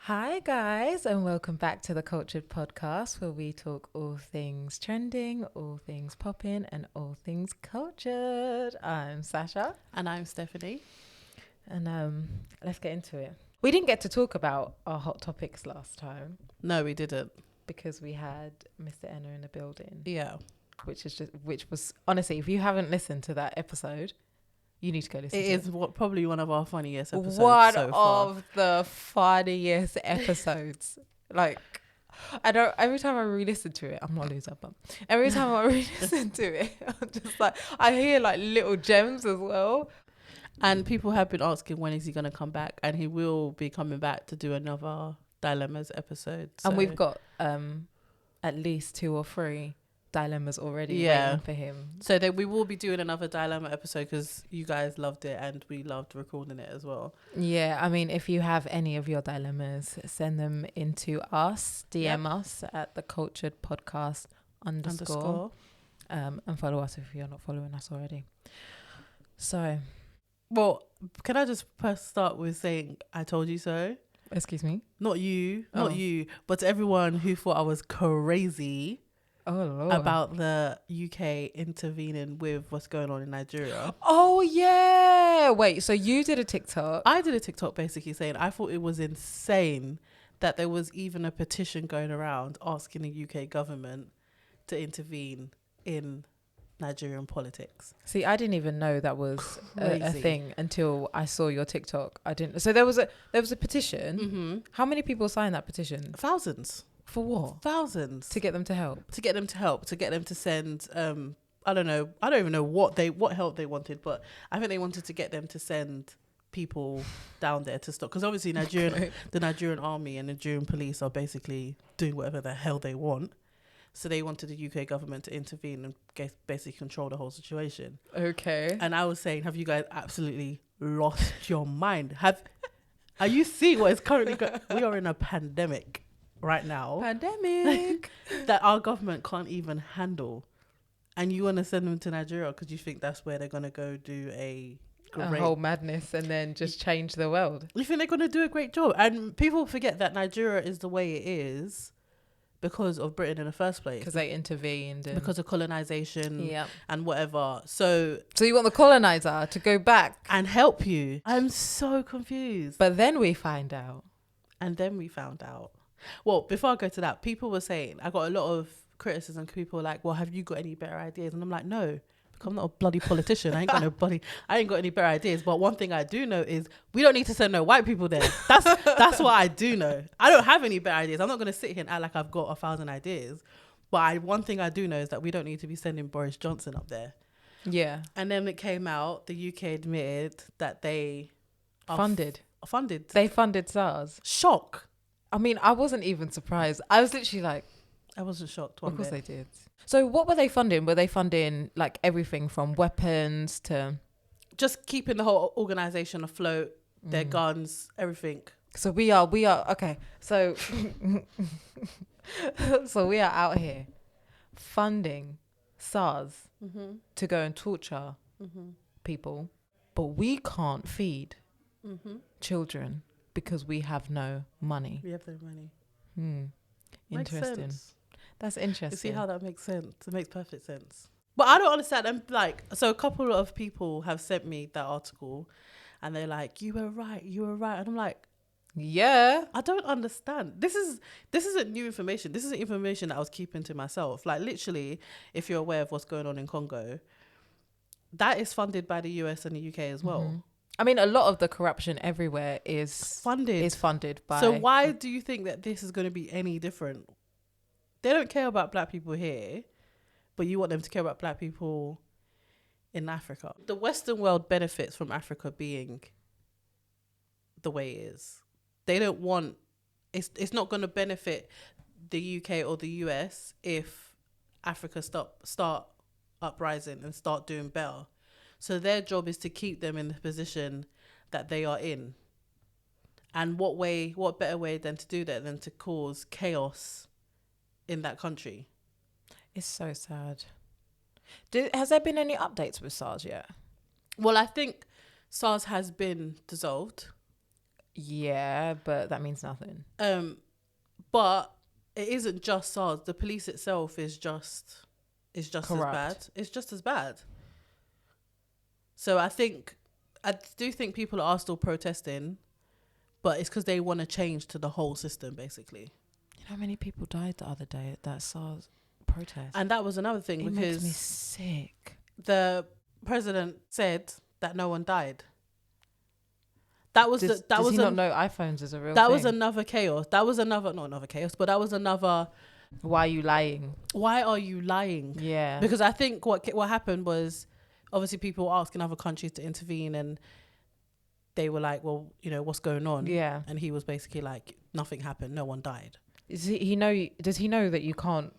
Hi guys, and welcome back to the Cultured Podcast, where we talk all things trending, all things popping, and all things cultured. I'm Sasha, And I'm Stephanie. and let's get into it. We didn't get to talk about our hot topics last time No, we didn't. because we had Mr. Enna in the building, Yeah. which was honestly, if you haven't listened to that episode, you need to go listen It to is it. probably one of our funniest episodes One so far. of the funniest episodes. Like, I don't. Every time I re-listen to it, I'm not a loser, but every time I re-listen to it, I'm just like, I hear like little gems as well. And people have been asking when is he going to come back, and he will be coming back to do another Dilemmas episode. So. And we've got at least 2 or 3 dilemmas already waiting for him. So then we will be doing another Dilemma episode because you guys loved it and we loved recording it as well. Yeah, I mean, if you have any of your dilemmas, send them into us, DM us at the Cultured Podcast _ and follow us if you're not following us already. So, Well, can I just first start with saying I told you so? excuse me? Not you, Oh. not you, but to everyone who thought I was crazy Oh, Lord. about the UK intervening with what's going on in Nigeria. Oh, yeah. Wait, so you did a TikTok. I did a TikTok basically saying I thought it was insane that there was even a petition going around asking the UK government to intervene in Nigerian politics. See, I didn't even know that was a Crazy. thing until I saw your TikTok. I didn't. So there was a petition. Mm-hmm. How many people signed that petition? Thousands. For what? Thousands. To get them to help. To get them to help, to get them to send I don't even know what help they wanted, but I think they wanted to get them to send people down there to stop, because obviously the Nigerian army and Nigerian police are basically doing whatever the hell they want, so they wanted the UK government to intervene and basically control the whole situation. Okay. And I was saying, have you guys absolutely lost your mind? Are you seeing what is currently we are in a pandemic right now Pandemic. that our government can't even handle, and you want to send them to Nigeria because you think that's where they're going to go do a whole madness and then just change the world. You think they're going to do a great job? And people forget that Nigeria is the way it is because of Britain in the first place, Because they intervened. And because of colonization yeah. and whatever. So you want the colonizer to go back. and help you. I'm so confused. But then we find out. And then we found out. Well, before I go to that, people were saying, I got a lot of criticism. People were like, well, have you got any better ideas? And I'm like, no, because I'm not a bloody politician. I ain't got any better ideas. But one thing I do know is we don't need to send no white people there. That's what I do know. I don't have any better ideas. I'm not going to sit here and act like I've got 1,000 ideas. But one thing I do know is that we don't need to be sending Boris Johnson up there. Yeah. And then it came out, the UK admitted that they are Funded. funded. They funded SARS. Shock. I mean, I wasn't even surprised. I was literally like, I wasn't shocked. of course they did. So what were they funding? Were they funding like everything from weapons to... Just keeping the whole organization afloat, their guns, everything. So we are, okay. So, so we are out here funding SARS to go and torture people, but we can't feed children because we have no money. We have no money. Interesting. Makes sense. That's interesting. You see how that makes sense? It makes perfect sense. But I don't understand. I'm like, so a couple of people have sent me that article and they're like, you were right. And I'm like, Yeah. I don't understand. This isn't new information. This isn't information that I was keeping to myself. Like literally, if you're aware of what's going on in Congo, that is funded by the US and the UK as well. I mean, a lot of the corruption everywhere is funded by... So why do you think that this is going to be any different? They don't care about black people here, but you want them to care about black people in Africa. The Western world benefits from Africa being the way it is. They don't want... It's not going to benefit the UK or the US if Africa start uprising and start doing better. So their job is to keep them in the position that they are in. And what better way than to do that than to cause chaos in that country? It's so sad. Has there been any updates with SARS yet? Well, I think SARS has been dissolved. Yeah, but that means nothing. But it isn't just SARS. The police itself is just as bad. It's just as bad. So I do think people are still protesting, but it's because they want to change to the whole system, basically. You know how many people died the other day at that SARS protest? And that was another thing, because makes me sick. The president said that no one died. That was does he not know iPhones is a real thing? That was another chaos. That was another, not another chaos, but that was another. Why are you lying? Why are you lying? Yeah. Because I think what happened was, obviously people were asking other countries to intervene, and they were like, well, you know, what's going on? Yeah. And he was basically like, nothing happened. No one died. Does he know that you can't?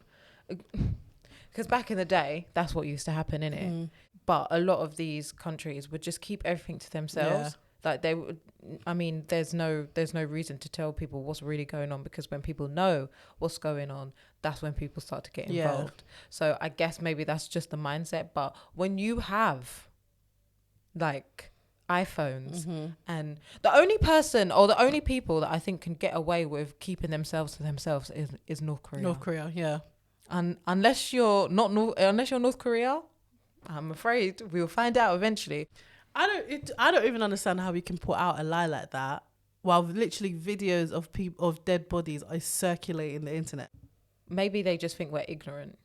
Because back in the day, that's what used to happen, innit? Mm. But a lot of these countries would just keep everything to themselves. Yeah. Like they would, I mean, there's no reason to tell people what's really going on, because when people know what's going on, that's when people start to get involved. Yeah. So I guess maybe that's just the mindset. But when you have like iPhones, and the only person or the only people that I think can get away with keeping themselves to themselves is North Korea. North Korea, yeah. And unless you're North Korea, I'm afraid we'll find out eventually. I don't even understand how we can put out a lie like that while literally videos of dead bodies are circulating the internet. Maybe they just think we're ignorant.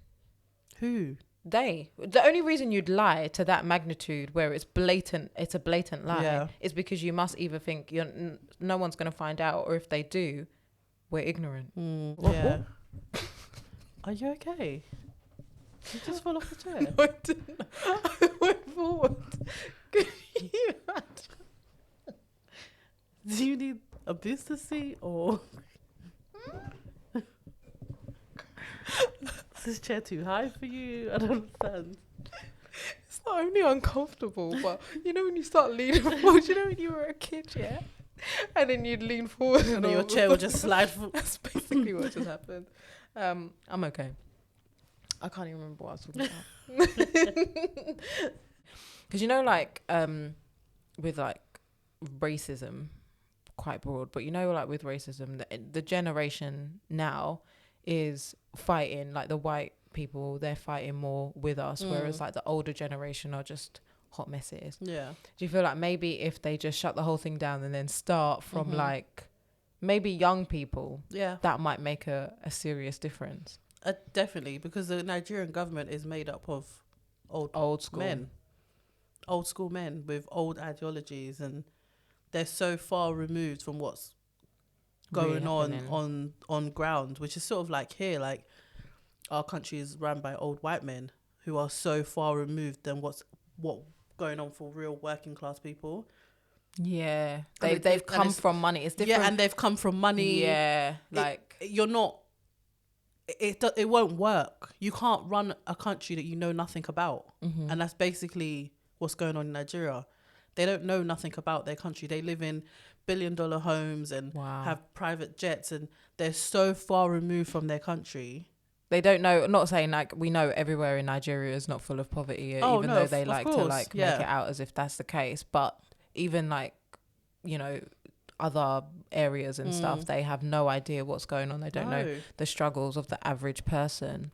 Who? The only reason you'd lie to that magnitude, where it's a blatant lie, is because you must either think no one's going to find out, or if they do, we're ignorant. Yeah. Are you okay? You just fall off the chair. No, I didn't. I went forward. Can you imagine? Do you need a business seat, or is this chair too high for you? I don't understand. It's not only uncomfortable, but you know when you start leaning forward, you know when you were a kid, yeah? And then you'd lean forward and then your chair would just slide forward. That's basically what just happened. I'm okay. I can't even remember what I was talking about. Because, you know, like, with, like, racism, quite broad, but, you know, like, with racism, the generation now is fighting, like, the white people, they're fighting more with us, whereas, like, the older generation are just hot messes. Yeah. Do you feel like maybe if they just shut the whole thing down and then start from, like, maybe young people, that might make a serious difference? Definitely, because the Nigerian government is made up of old school men with old ideologies, and they're so far removed from what's going on ground, which is sort of like here, like our country is run by old white men who are so far removed than what's going on for real working class people. Yeah, they've come from money. It's different. Yeah, and they've come from money. Yeah, like you're not. It won't work. You can't run a country that you know nothing about, and that's basically what's going on in Nigeria. They don't know nothing about their country. They live in billion-dollar homes and have private jets, and they're so far removed from their country. They don't know. Not saying like we know everywhere in Nigeria is not full of poverty, even though they like to like make it out as if that's the case. But even like, you know, other areas and stuff, they have no idea what's going on. They don't know the struggles of the average person.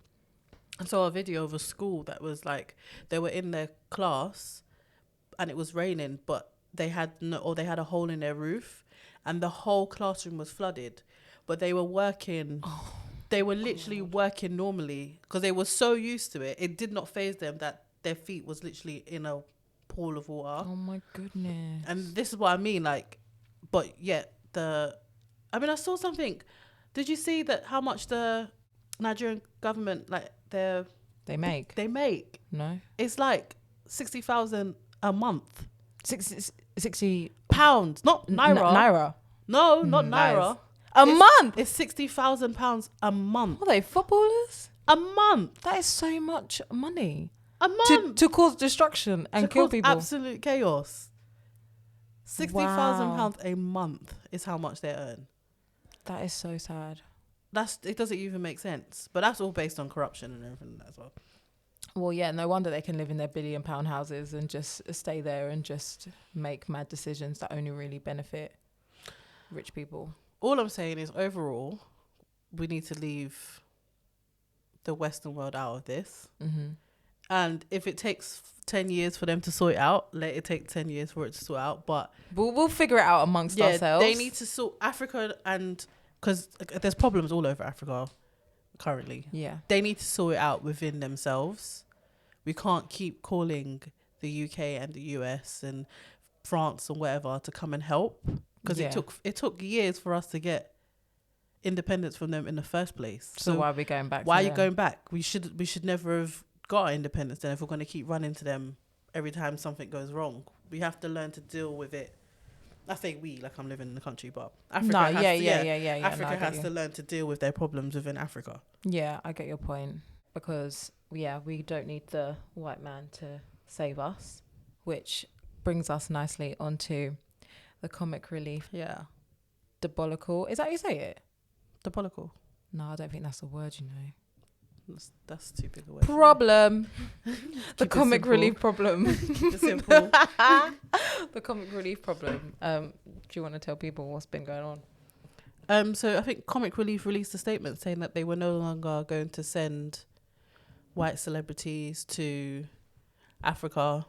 I saw a video of a school that was like, they were in their class and it was raining, but they had a hole in their roof and the whole classroom was flooded, but they were working. They were literally working normally because they were so used to it. It did not faze them that their feet was literally in a pool of water. Oh my goodness. And this is what I mean, like, but yet I saw something. Did you see that how much the Nigerian government, like, they make? No. It's like 60,000 a month. 60 pounds, not naira. Naira. No, not naira. A month. It's £60,000 a month. Are they footballers? A month. That is so much money. A month to cause destruction and kill people. Absolute chaos. £60,000 a month is how much they earn. That is so sad. It doesn't even make sense. But that's all based on corruption and everything as well. Well, yeah, no wonder they can live in their billion-pound houses and just stay there and just make mad decisions that only really benefit rich people. All I'm saying is overall, we need to leave the Western world out of this. Mm-hmm. And if it takes 10 years for them to sort it out, let it take 10 years for it to sort out. But we'll figure it out amongst ourselves. They need to sort Africa, and because there's problems all over Africa currently. Yeah. They need to sort it out within themselves. We can't keep calling the UK and the US and France and whatever to come and help, because it took years for us to get independence from them in the first place. So why are we going back? Why are you going back? We should never have got our independence then if we're going to keep running to them every time something goes wrong. We have to learn to deal with it. I say we, like I'm living in the country, but Africa Africa has to learn to deal with their problems within Africa. Yeah, I get your point, because we don't need the white man to save us, which brings us nicely onto the comic relief. Yeah. Diabolical. Is that how you say it? Diabolical. No, I don't think that's a word, you know. That's too big a word. Problem. The Keep comic relief problem. Keep it simple. The comic relief problem. Do you want to tell people what's been going on? So I think Comic Relief released a statement saying that they were no longer going to send white celebrities to Africa.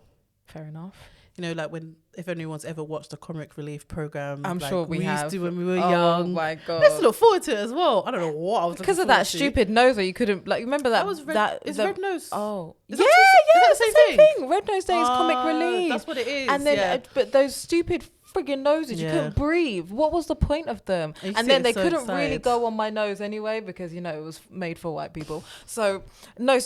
Fair enough. You know, like if anyone's ever watched the Comic Relief program, I'm sure we have. Used to when we were young. Oh my god! Let's look forward to it as well. I don't know what I was because of that stupid nose that you couldn't like. Remember that? That was red. It's Red Nose. Oh, is it's the same thing. Red Nose Day is Comic Relief. That's what it is. And then, but those stupid friggin' noses, you couldn't breathe. What was the point of them? And then they couldn't really go on my nose anyway, because it was made for white people. So no,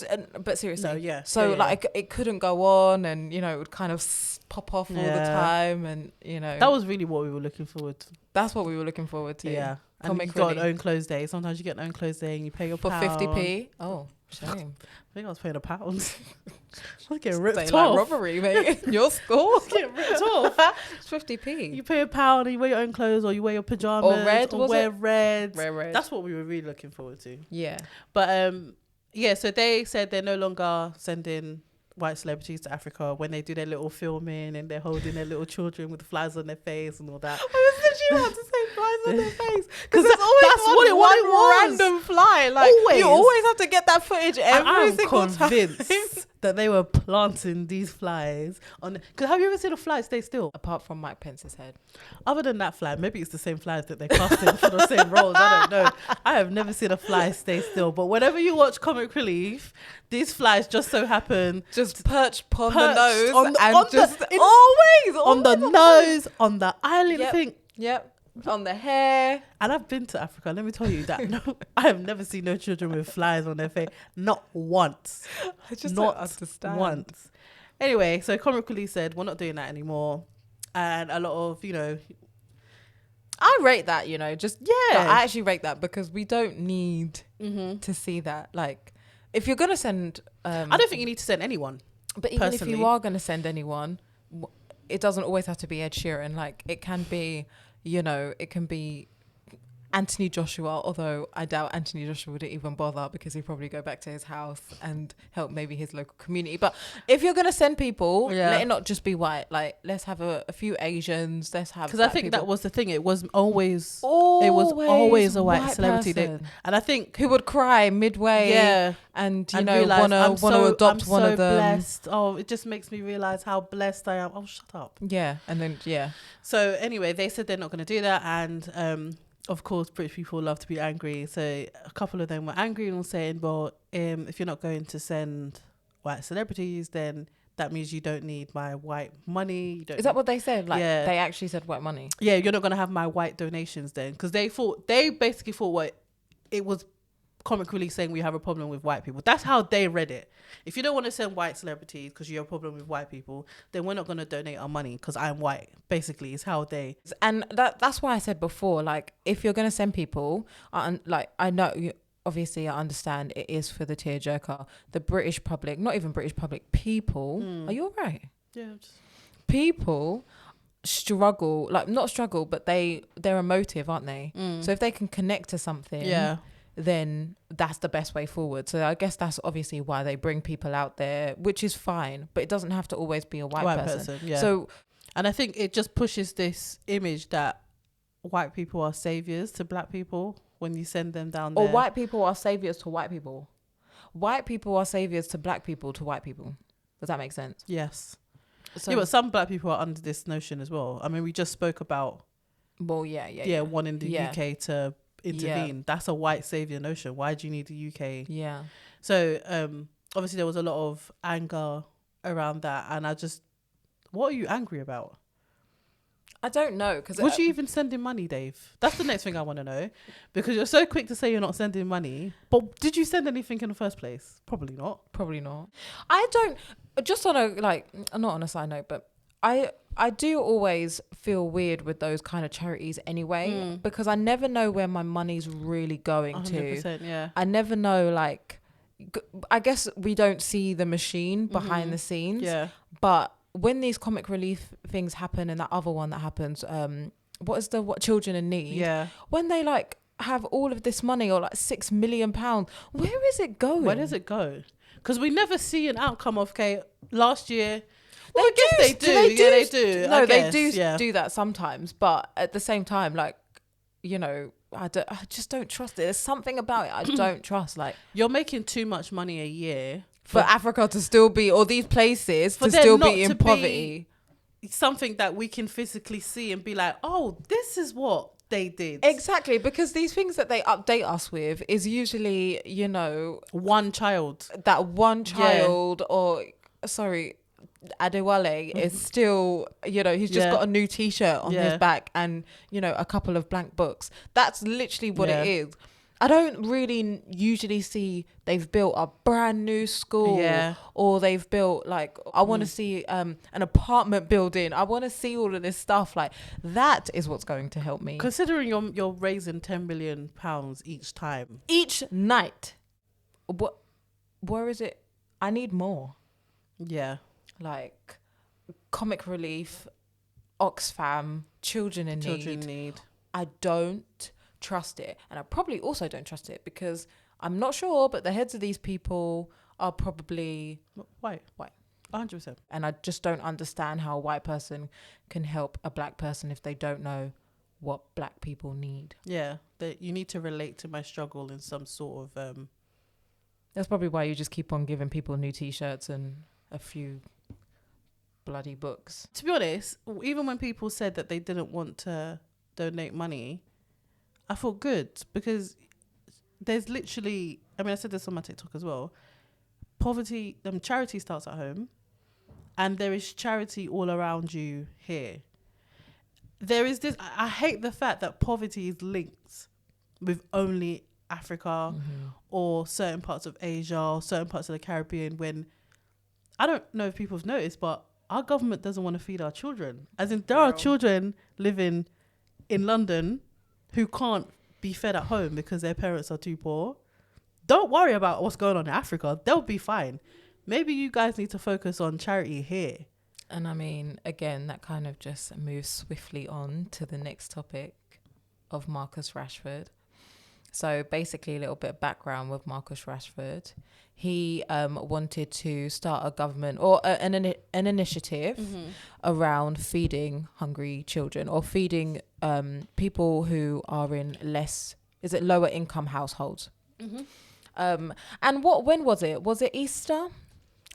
but seriously, like it couldn't go on, and it would kind of pop off all the time, and that was really what we were looking forward to. That's what we were looking forward to. Yeah. And you got an own clothes day. Sometimes you get an own clothes day and you pay your for pound. 50p. Oh, shame. I think I was paying £1. I was getting ripped off. Like robbery, mate. Your score. I was getting ripped off. It's 50p. You pay £1 and you wear your own clothes, or you wear your pajamas, or red. Or wear red. Red. That's what we were really looking forward to. Yeah. But so they said they're no longer sending white celebrities to Africa when they do their little filming and they're holding their little children with flies on their face and all that. I was literally about to say flies on their face, because that's what it was. Random fly. Like you always have to get that footage every single time. I'm convinced that they were planting these flies on. Because have you ever seen a fly stay still? Apart from Mike Pence's head. Other than that fly, maybe it's the same flies that they're casting for the same roles. I don't know. I have never seen a fly stay still. But whenever you watch Comic Relief, these flies just so happen just perch on the nose on the nose, on the eyelid. Yep. On the hair. And I've been to Africa. Let me tell you that I have never seen no children with flies on their face. Not once. I just don't understand. Once. Anyway, so Comic Relief said we're not doing that anymore. And a lot of, I rate that, I actually rate that, because we don't need to see that. Like, if you're going to send... I don't think you need to send anyone. But even if you are going to send anyone, it doesn't always have to be Ed Sheeran. Like, it can be... it can be Anthony Joshua, although I doubt Anthony Joshua wouldn't even bother, because he'd probably go back to his house and help maybe his local community. But if you're going to send people, let it not just be white. Like, let's have a few Asians. Let's have... Because I think that was the thing. It was always a white celebrity. And I think... Who would cry midway. Yeah. And, want to adopt one of them. Blessed. Oh, it just makes me realise how blessed I am. Oh, shut up. Yeah. And then, So anyway, they said they're not going to do that. And... of course, British people love to be angry. So a couple of them were angry and were saying, well, if you're not going to send white celebrities, then that means you don't need my white money. Is that what they said? Like, they actually said white money? Yeah, you're not going to have my white donations then. Because they basically thought it was Comic Relief saying we have a problem with white people. That's how they read it. If you don't want to send white celebrities because you have a problem with white people, then we're not going to donate our money because I'm white. Basically, is how they... And that's why I said before, like, if you're going to send people, like, I know... Obviously, I understand it is for the tearjerker. The British public, not even British public, people... Are you all right? Yeah. People struggle, like, not struggle, but they're emotive, aren't they? So if they can connect to something... Yeah. Then that's the best way forward. So I guess that's obviously why they bring people out there, which is fine, but it doesn't have to always be a white person. Yeah. So, and I think it just pushes this image that white people are saviors to black people when you send them down Or there. white people are saviors to white people. White people are saviors to black people to white people. Does that make sense? Yes. So, Yeah, but some black people are under this notion as well. I mean, we just spoke about wanting the UK to intervene. Yeah. That's a white savior notion. Why do you need the UK? Yeah. So obviously there was a lot of anger around that, and what are you angry about? I don't know. Was you even sending money, Dave? That's the next thing I want to know, because you're so quick to say you're not sending money, but did you send anything in the first place? Probably not. I don't, just on a, not on a side note, but I do always feel weird with those kind of charities anyway, because I never know where my money's really going 100%, to. Yeah. I never know, I guess we don't see the machine behind the scenes. Yeah. But when these comic relief things happen, and that other one that happens, what Children in Need? Yeah. When they have all of this money, or £6 million, where is it going? Where does it go? Because we never see an outcome of, last year. Well, I guess they do. Yeah, they do. No, they do that sometimes, but at the same time, I just don't trust it. There's something about it I don't trust. You're making too much money a year for Africa to still be, or these places to still be in poverty. Something that we can physically see and be like, oh, this is what they did. Exactly, because these things that they update us with is usually, one child. That one child, or sorry, Adewale is still, he's just got a new t-shirt on his back and, a couple of blank books. That's literally what it is. I don't really usually see they've built a brand new school, or they've built I want to see an apartment building. I want to see all of this stuff. That is what's going to help me. Considering you're raising £10 million each time, each night. Where is it? I need more. Yeah. Comic relief, Oxfam, Children in Need. I don't trust it, and I probably also don't trust it because I'm not sure, but the heads of these people are probably white 100%, and I just don't understand how a white person can help a black person if they don't know what black people need. That you need to relate to my struggle in some sort of that's probably why you just keep on giving people new t-shirts and a few bloody books. To be honest, even when people said that they didn't want to donate money, I felt good, because there's literally, I said this on my TikTok as well, charity starts at home, and there is charity all around you here. There is this, I hate the fact that poverty is linked with only Africa or certain parts of Asia or certain parts of the Caribbean, when I don't know if people have noticed, but our government doesn't want to feed our children. As in, there are children living in London who can't be fed at home because their parents are too poor. Don't worry about what's going on in Africa. They'll be fine. Maybe you guys need to focus on charity here. And again, that kind of just moves swiftly on to the next topic of Marcus Rashford. So basically, a little bit of background with Marcus Rashford. He wanted to start a government or an initiative around feeding hungry children, or feeding people who are in lower income households. And when was it? Was it Easter?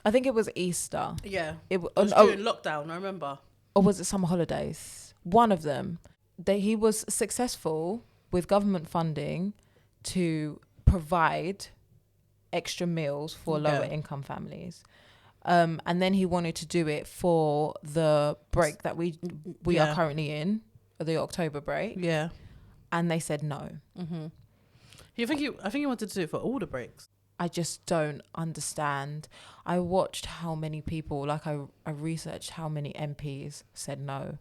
I think it was Easter. Yeah. It was during lockdown, I remember. Or was it summer holidays? One of them. He was successful with government funding to provide extra meals for lower income families. And then he wanted to do it for the break that we are currently in, the October break. Yeah. And they said no. I think he wanted to do it for all the breaks. I just don't understand. I watched how many people, I researched how many MPs said no.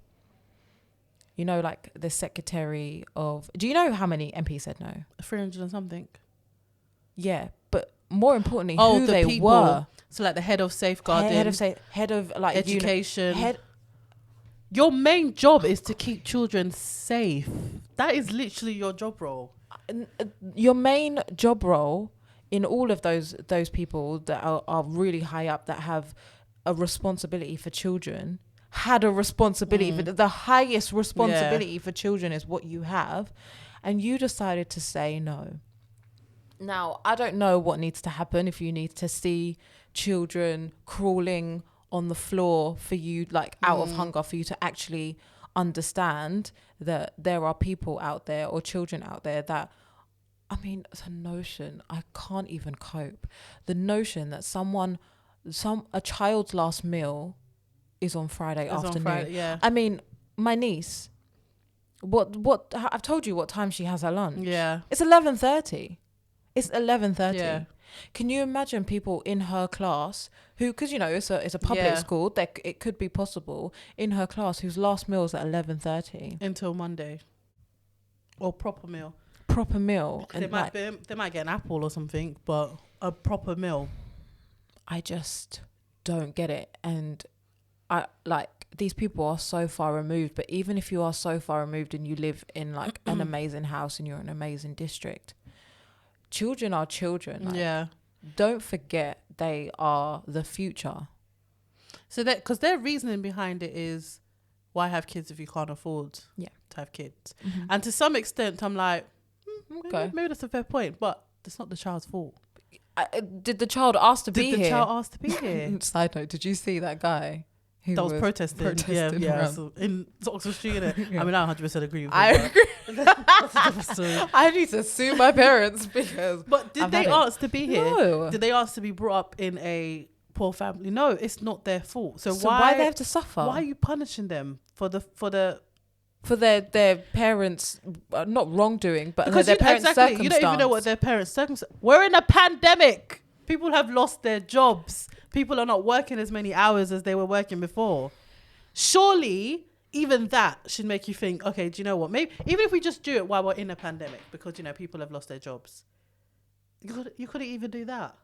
The secretary of... Do you know how many MPs said no? 300 and something. Yeah, but more importantly, who they people were. So the head of safeguarding. Head of education. Your main job is to keep children safe. That is literally your job role. Your main job role in all of those people that are really high up, that have a responsibility for children, had a responsibility. The highest responsibility for children is what you have, and you decided to say no. Now, I don't know what needs to happen if you need to see children crawling on the floor for you, like out of hunger, for you to actually understand that there are people out there or children out there that, I mean, it's a notion. I can't even cope. The notion that a child's last meal is on Friday afternoon. I mean, my niece, what I've told you what time she has her lunch. Yeah. It's 11:30. It's 11:30. Yeah. Can you imagine people in her class who, because you know it's a public school, that it could be possible in her class whose last meal is at 11:30 until Monday, or proper meal. And they might get an apple or something, but a proper meal. I just don't get it. And I like, these people are so far removed, but even if you are so far removed and you live in like an amazing house and you're in an amazing district, children are children. Like, don't forget they are the future. So that, because their reasoning behind it is, why have kids if you can't afford to have kids? And to some extent I'm like, okay, maybe that's a fair point, but it's not the child's fault. Did the child ask to be here? Did the child ask to be here? Side note, did you see that guy who that was protesting? Yeah. So in Oxford Street, innit? I mean, I 100% agree with him. I agree. That's a different story. I need to sue my parents because. But did they ask to be here? No. Did they ask to be brought up in a poor family? No, it's not their fault. So why they have to suffer? Why are you punishing them for their parents' not wrongdoing, but because their parents' circumstance? You don't even know what their parents' circumstance. We're in a pandemic. People have lost their jobs. People are not working as many hours as they were working before. Surely, even that should make you think, okay, do you know what? Maybe even if we just do it while we're in a pandemic, because, you know, people have lost their jobs. You couldn't even do that.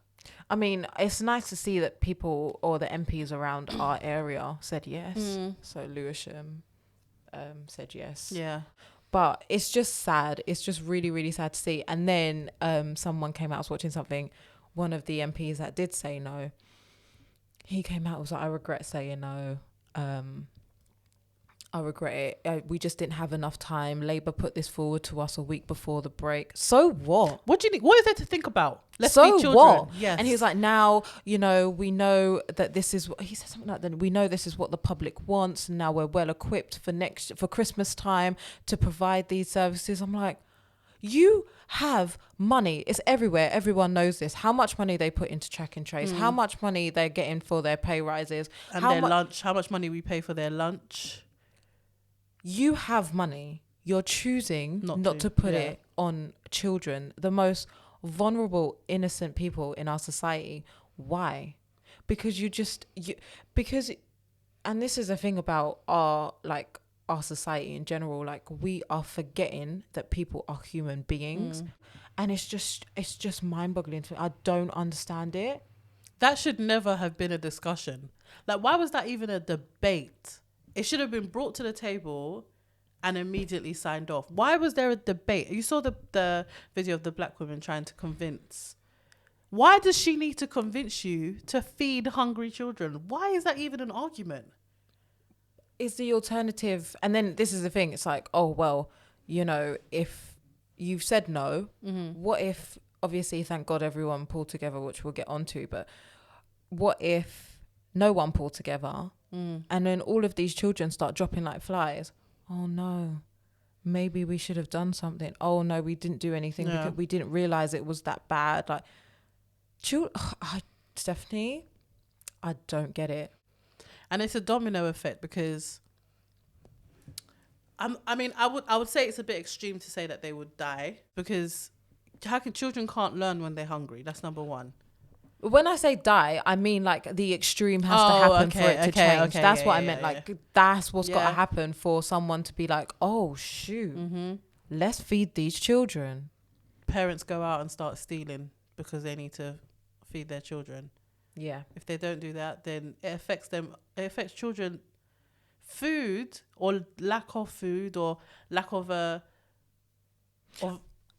I mean, it's nice to see that people or the MPs around our area said yes. So Lewisham said yes. Yeah. But it's just sad. It's just really, really sad to see. And then someone came out, I was watching something, one of the MPs that did say no, he came out and was like, I regret saying no. I regret it. We just didn't have enough time. Labour put this forward to us a week before the break. So what? What do you think? What is there to think about? Let's so be children. What? Yes. And he's like, now, you know, we know that this is what he said, something like that. We know this is what the public wants. And now we're well equipped for Christmas time to provide these services. I'm like, you have money. It's everywhere. Everyone knows this. How much money they put into track and trace, how much money they're getting for their pay rises. And their lunch, how much money we pay for their lunch. You have money. You're choosing not to put it on children, the most vulnerable, innocent people in our society. Why? Because and this is the thing about our society in general, like we are forgetting that people are human beings, and it's just mind-boggling to me. I don't understand it. That should never have been a discussion. Like, why was that even a debate? It should have been brought to the table and immediately signed off. Why was there a debate? You saw the video of the black woman trying to convince. Why does she need to convince you to feed hungry children? Why is that even an argument? Is the alternative, and then this is the thing, it's like, oh, well, you know, if you've said no, what if, obviously, thank God everyone pulled together, which we'll get onto, but what if no one pulled together and then all of these children start dropping like flies? Oh no, maybe we should have done something. Oh no, we didn't do anything because we didn't realize it was that bad. Like, Stephanie, I don't get it. And it's a domino effect because I would say it's a bit extreme to say that they would die, because children can't learn when they're hungry. That's number one. When I say die, I mean like the extreme has to happen for it to change. That's what I meant. Like that's what's got to happen for someone to be like, oh shoot, let's feed these children. Parents go out and start stealing because they need to feed their children. Yeah. If they don't do that, then it affects them. It affects children. Food or lack of food or lack of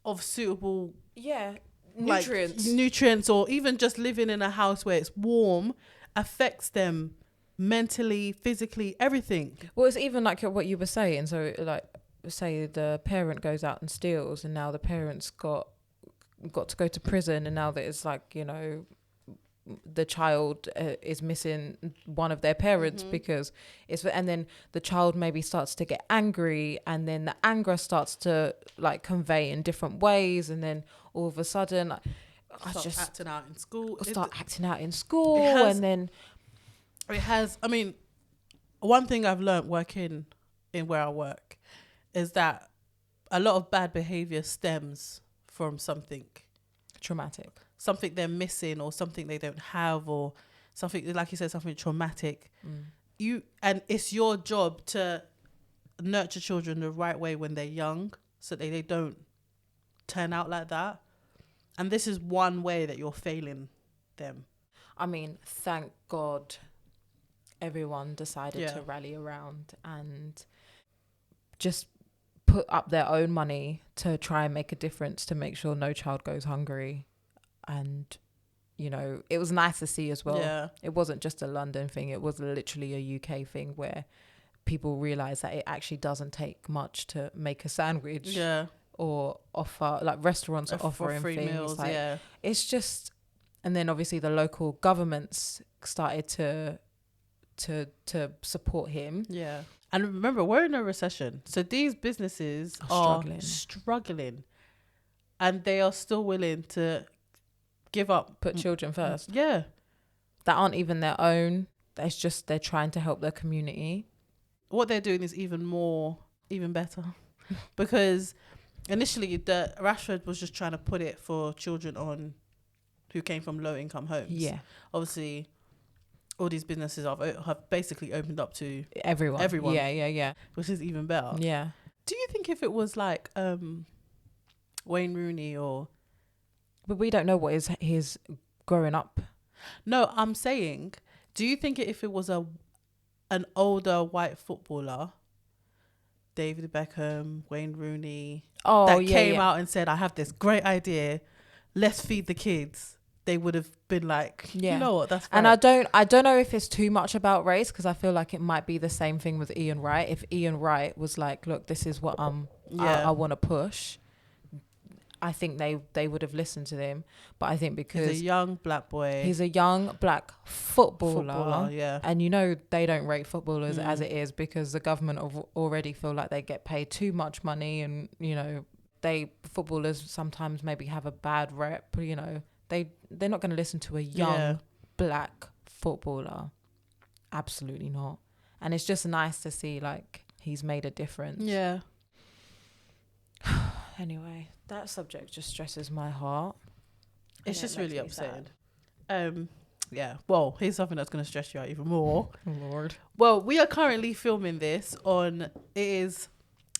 of suitable nutrients, or even just living in a house where it's warm affects them mentally, physically, everything. Well, it's even like what you were saying. So, like, say the parent goes out and steals, and now the parent's got to go to prison, and now that it's like, you know, the child is missing one of their parents because it's, and then the child maybe starts to get angry, and then the anger starts to like convey in different ways, and then all of a sudden acting out in school. Acting out in school, and then it has. I mean, one thing I've learned working in where I work is that a lot of bad behavior stems from something traumatic, something they're missing, or something they don't have, or something, like you said, something traumatic. And it's your job to nurture children the right way when they're young, so that they don't turn out like that. And this is one way that you're failing them. I mean, thank God everyone decided to rally around and just put up their own money to try and make a difference, to make sure no child goes hungry. And, you know, it was nice to see as well. Yeah. It wasn't just a London thing. It was literally a UK thing where people realised that it actually doesn't take much to make a sandwich. Yeah. Or offer, like restaurants are offering free things. Meals, like, it's just, and then obviously the local governments started to support him. Yeah. And remember, we're in a recession. So these businesses are struggling. And they are still willing to give up. Put children first. Yeah. That aren't even their own. It's just they're trying to help their community. What they're doing is even better. Because initially, the Rashford was just trying to put it for children who came from low income homes. Yeah. Obviously, all these businesses have basically opened up to everyone. Yeah. Which is even better. Yeah. Do you think if it was like Wayne Rooney or... But we don't know what is his growing up. No, I'm saying, do you think if it was an older white footballer, David Beckham, Wayne Rooney, came out and said, I have this great idea, let's feed the kids, they would have been like, you know what, that's right. And I don't know if it's too much about race, because I feel like it might be the same thing with Ian Wright. If Ian Wright was like, look, this is what I want to push, I think they would have listened to him. But I think because he's a young black boy, he's a young black footballer, and you know they don't rate footballers as it is, because the government already feel like they get paid too much money, and you know footballers sometimes maybe have a bad rep. You know they're not going to listen to a young black footballer. Absolutely not. And it's just nice to see like he's made a difference. Yeah. Anyway, that subject just stresses my heart. It's just really upsetting. Yeah. Well, here's something that's going to stress you out even more. Lord. Well, we are currently filming this it is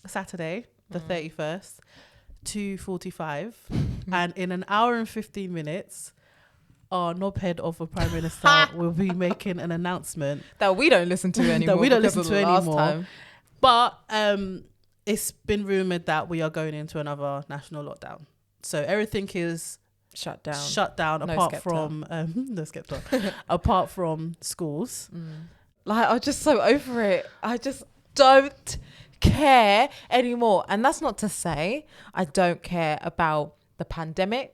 Saturday, the 31st, 2:45. And in an hour and 15 minutes, our knobhead of a Prime Minister will be making an announcement. That we don't listen to anymore. But it's been rumoured that we are going into another national lockdown. So everything is shut down apart from no Skepta. Apart from schools. Like, I'm just so over it. I just don't care anymore. And that's not to say I don't care about the pandemic.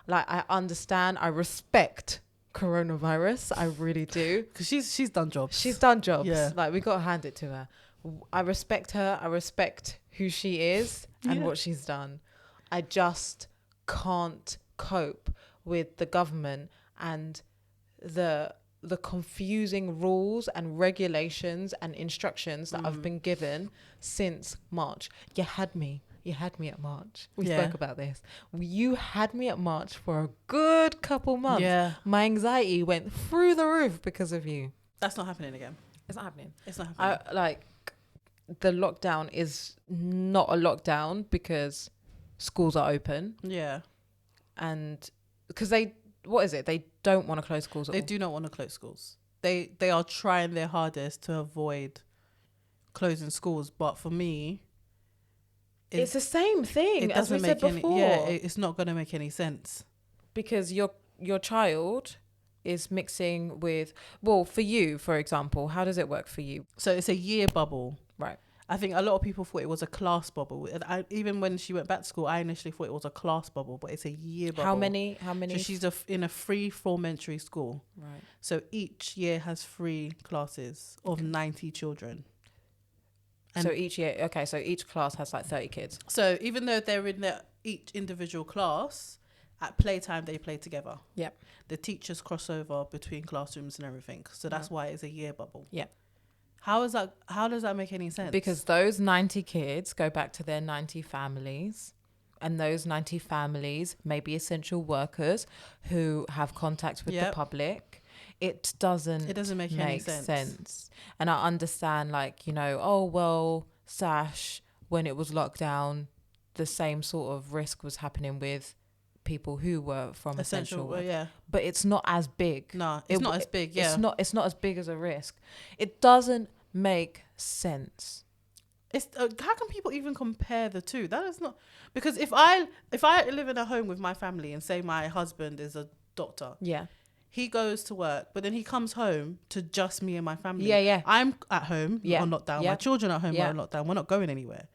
Like, I understand, I respect coronavirus. I really do. Because she's done jobs. She's done jobs. Yeah. Like, we got to hand it to her. I respect her. I respect who she is and what she's done. I just can't cope with the government and the confusing rules and regulations and instructions that I've been given since March. You had me at March. We spoke about this. You had me at March for a good couple months. Yeah. My anxiety went through the roof because of you. That's not happening again. It's not happening. I the lockdown is not a lockdown because schools are open. Yeah. And because they don't want to close schools. They do not want to close schools. They are trying their hardest to avoid closing schools. But for me, it's the same thing as we said before. It's not going to make any sense. Because your child is mixing with, well, for you, for example, how does it work for you? So it's a year bubble. Right. I think a lot of people thought it was a class bubble. Even when she went back to school, I initially thought it was a class bubble, but it's a year bubble. How many? So she's in a free formentary school. Right. So each year has 3 classes of 90 children. So each year, okay, so each class has like 30 kids. So even though they're in each individual class, at playtime they play together. Yep. The teachers cross over between classrooms and everything. So that's why it's a year bubble. Yep. How does that make any sense? Because those 90 kids go back to their 90 families, and those 90 families may be essential workers who have contact with the public. It doesn't make any sense. And I understand, like, you know, oh, well, Sash, when it was locked down, the same sort of risk was happening with people who were from essential work. Yeah. But it's not as big. No, it's not as big. Yeah. It's not as big as a risk. It doesn't make sense. It's how can people even compare the two? That is not, because if I live in a home with my family and say my husband is a doctor. Yeah. He goes to work, but then he comes home to just me and my family. Yeah, yeah. I'm at home on lockdown. Yeah. My children are at home on lockdown. We're not going anywhere.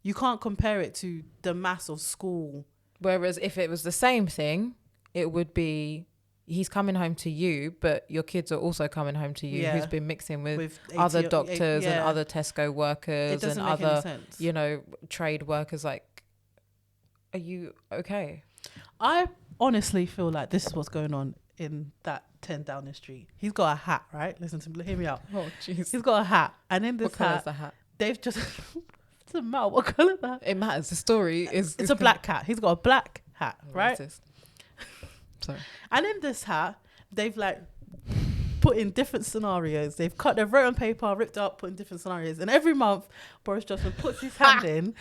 You can't compare it to the mass of school. Whereas if it was the same thing, it would be he's coming home to you, but your kids are also coming home to you, who's been mixing with other doctors and other Tesco workers and other, you know, trade workers. Like, are you okay? I honestly feel like this is what's going on in that 10 Downing Street. He's got a hat, right? Listen to me, hear me out. Oh, jeez. He's got a hat. And in this what colour is the hat? They've just... It doesn't matter what colour that. It matters. The story is... It's a black hat. He's got a black hat, right? Sorry. And in this hat, they've like put in different scenarios. They've wrote on paper, ripped up, put in different scenarios. And every month, Boris Johnson puts his hand in.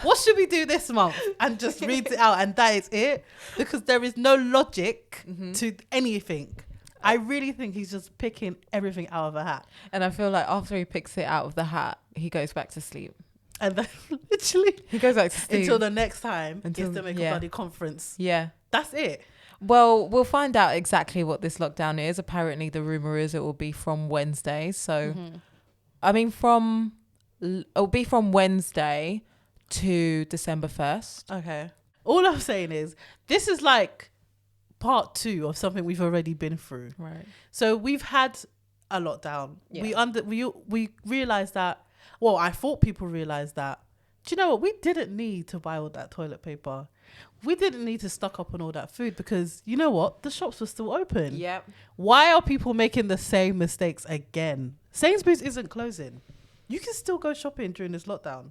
What should we do this month? And just reads it out. And that is it. Because there is no logic to anything. I really think he's just picking everything out of a hat. And I feel like after he picks it out of the hat, he goes back to sleep. And then literally he goes back to sleep until the next time he has to make a bloody conference. Yeah. That's it. Well, we'll find out exactly what this lockdown is. Apparently the rumor is it will be from Wednesday. So I mean it'll be from Wednesday to December 1st. Okay. All I'm saying is this is like part 2 of something we've already been through. Right. So we've had a lockdown. Yeah. We realized that. Well, I thought people realized that. Do you know what? We didn't need to buy all that toilet paper. We didn't need to stock up on all that food because you know what? The shops were still open. Yep. Why are people making the same mistakes again? Sainsbury's isn't closing. You can still go shopping during this lockdown.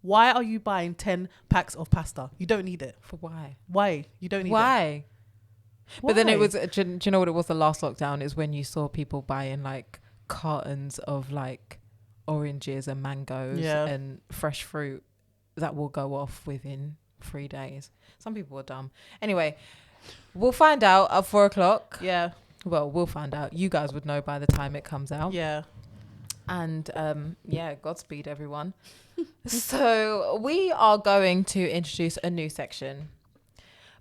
Why are you buying 10 packs of pasta? You don't need it. For why? Why? You don't need it. Why? But then it was, do you know what it was the last lockdown is when you saw people buying like cartons of like oranges and mangoes and fresh fruit that will go off within 3 days. Some people are dumb. Anyway, we'll find out at 4:00. Yeah. Well, we'll find out. You guys would know by the time it comes out. Yeah. And Godspeed everyone. So we are going to introduce a new section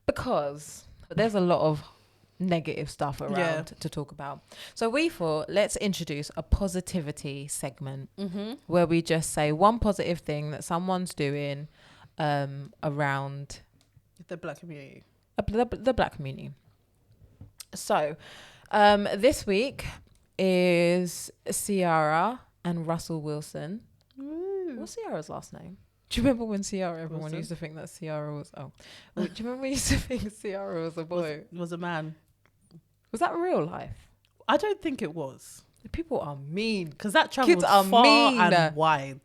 because there's a lot of negative stuff around to talk about. So we thought let's introduce a positivity segment where we just say one positive thing that someone's doing around the black community. The black community. So this week is Ciara and Russell Wilson. Ooh. What's Ciara's last name? Do you remember when everyone Wilson? used to think that Ciara was... Oh. Do you remember when you used to think Ciara was a boy? Was a man. Was that real life? I don't think it was. People are mean. Because that travelled far and wide.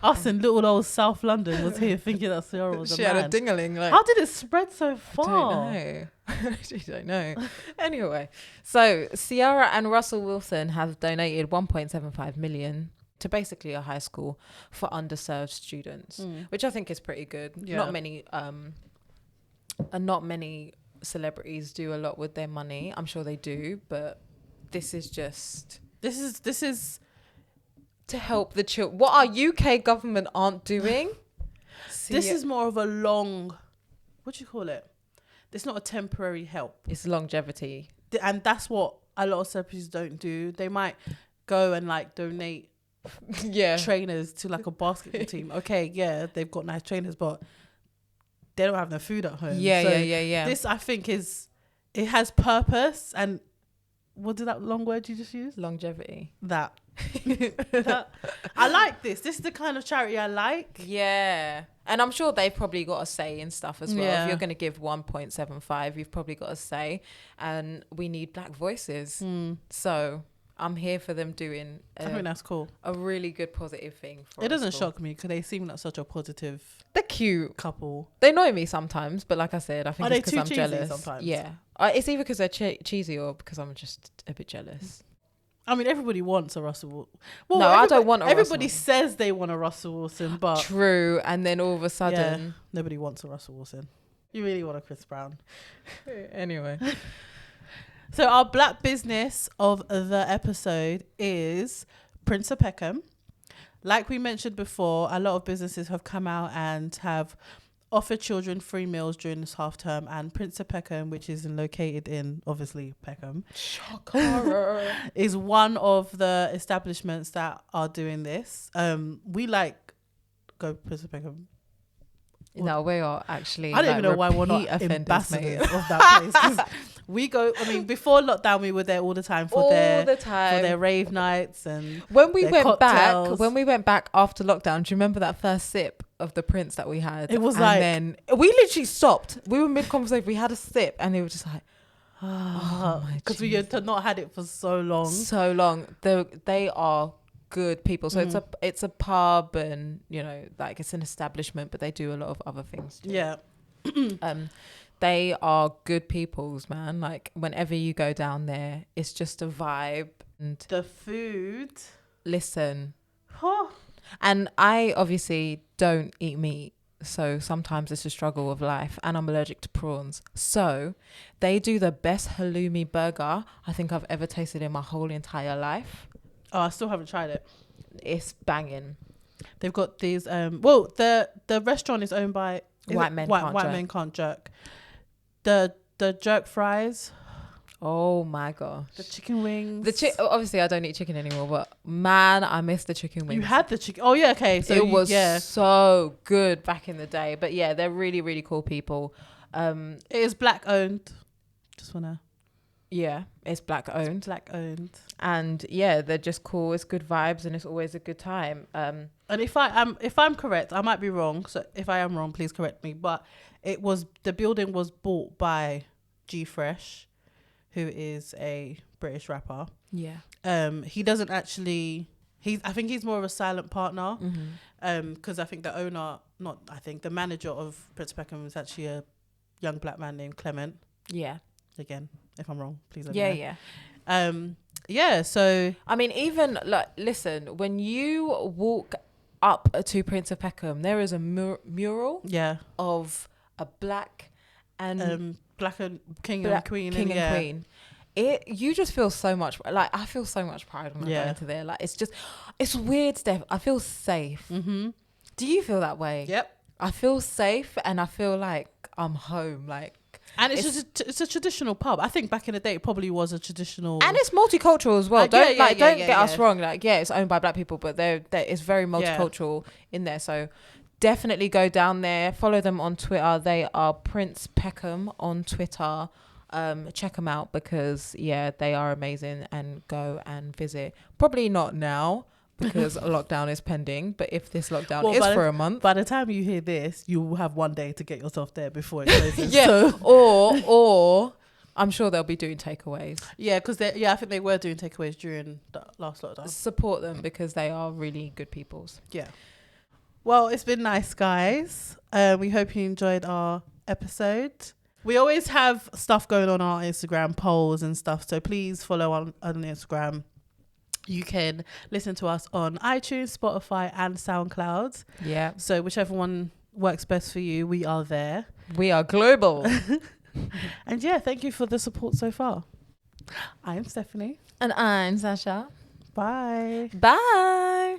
Us in little old South London was here thinking that Ciara was a man. She had a ding-a-ling. Like, how did it spread so far? I don't know. Anyway, so Ciara and Russell Wilson have donated 1.75 million to basically a high school for underserved students, which I think is pretty good. Yeah. Not many celebrities do a lot with their money. I'm sure they do, but this is to help the children. What our UK government aren't doing. This is more of a long, what do you call it? it's not a temporary help. It's longevity. And that's what a lot of celebrities don't do. They might go and like donate trainers to like a basketball team. Okay, yeah, they've got nice trainers, but they don't have no food at home. Yeah. This, I think, it has purpose. And what did that long word you just use? Longevity. That. I like this. This is the kind of charity I like. Yeah. And I'm sure they've probably got a say in stuff as well. Yeah. If you're going to give 1.75, you've probably got a say. And we need black voices. So I'm here for them doing I think that's cool. A really good positive thing. For it doesn't shock me because they seem like such a positive They're cute couple. They annoy me sometimes, but like I said, I think Are it's because I'm cheesy jealous. Sometimes? Yeah. It's either because they're cheesy or because I'm just a bit jealous. I mean, everybody wants a Russell Wilson. Well, no, I don't want a everybody Russell. says they want a Russell Wilson, but True. And then all of a sudden, nobody wants a Russell Wilson. You really want a Chris Brown. Anyway. So our black business of the episode is Prince of Peckham. Like we mentioned before, a lot of businesses have come out and have offered children free meals during this half term, and Prince of Peckham, which is located in obviously Peckham, is one of the establishments that are doing this. We like go Prince of Peckham. No, we are actually. I don't even know why we're not ambassadors of that place. 'Cause we go. I mean, before lockdown, we were there all the time for their rave nights and when we went cocktails. back after lockdown. Do you remember that first sip of the Prince that we had? It was then we literally stopped. We were mid conversation. We had a sip, and they were just like, "Oh my!" Because we had not had it for so long. So long. They are good people. So it's a pub, and like it's an establishment, but they do a lot of other things too. Yeah. They are good peoples, man. Like whenever you go down there, it's just a vibe. And the food. Listen. And I obviously don't eat meat, so sometimes it's a struggle of life, and I'm allergic to prawns. So they do the best halloumi burger I think I've ever tasted in my whole entire life. Oh, I still haven't tried it. It's banging. They've got these. The restaurant is owned by White Men Can't Jerk. The jerk fries. Oh my gosh. The chicken wings. Obviously I don't eat chicken anymore, but man, I miss the chicken wings. You had the chicken. Oh yeah, okay. So it was so good back in the day. But yeah, they're really, really cool people. It is black owned. Just wanna. Yeah, it's black owned. It's black owned. And yeah, they're just cool. It's good vibes and it's always a good time. And if I'm correct, I might be wrong. So if I am wrong, please correct me. But the building was bought by G Fresh, who is a British rapper. Yeah. He doesn't actually. I think he's more of a silent partner. Because I think the manager of Prince Peckham is actually a young black man named Clement. Yeah. Again, if I'm wrong, please let me know. Yeah. So I mean, even like, listen, when you walk up to Prince of Peckham, there is a mural. Yeah. Of a black and king and queen. You just feel so much like I feel so much pride when I go into there. Like it's weird, Steph. I feel safe. Do you feel that way? Yep. I feel safe and I feel like I'm home. Like, and it's a traditional pub. I think back in the day it probably was a traditional, and it's multicultural as well. Don't get us wrong. Like, yeah, it's owned by black people, but it's very multicultural in there. So definitely go down there. Follow them on Twitter. They are Prince Peckham on Twitter. Check them out because they are amazing, and go and visit. Probably not now because lockdown is pending, but if this lockdown is for a month, by the time you hear this, you will have one day to get yourself there before it closes. Or I'm sure they'll be doing takeaways. Yeah, because I think they were doing takeaways during the last lockdown. Support them because they are really good peoples. Yeah. Well, it's been nice, guys. We hope you enjoyed our episode. We always have stuff going on our Instagram, polls and stuff. So please follow on Instagram. You can listen to us on iTunes, Spotify and SoundCloud. Yeah. So whichever one works best for you, we are there. We are global. And thank you for the support so far. I'm Stephanie. And I'm Sasha. Bye. Bye.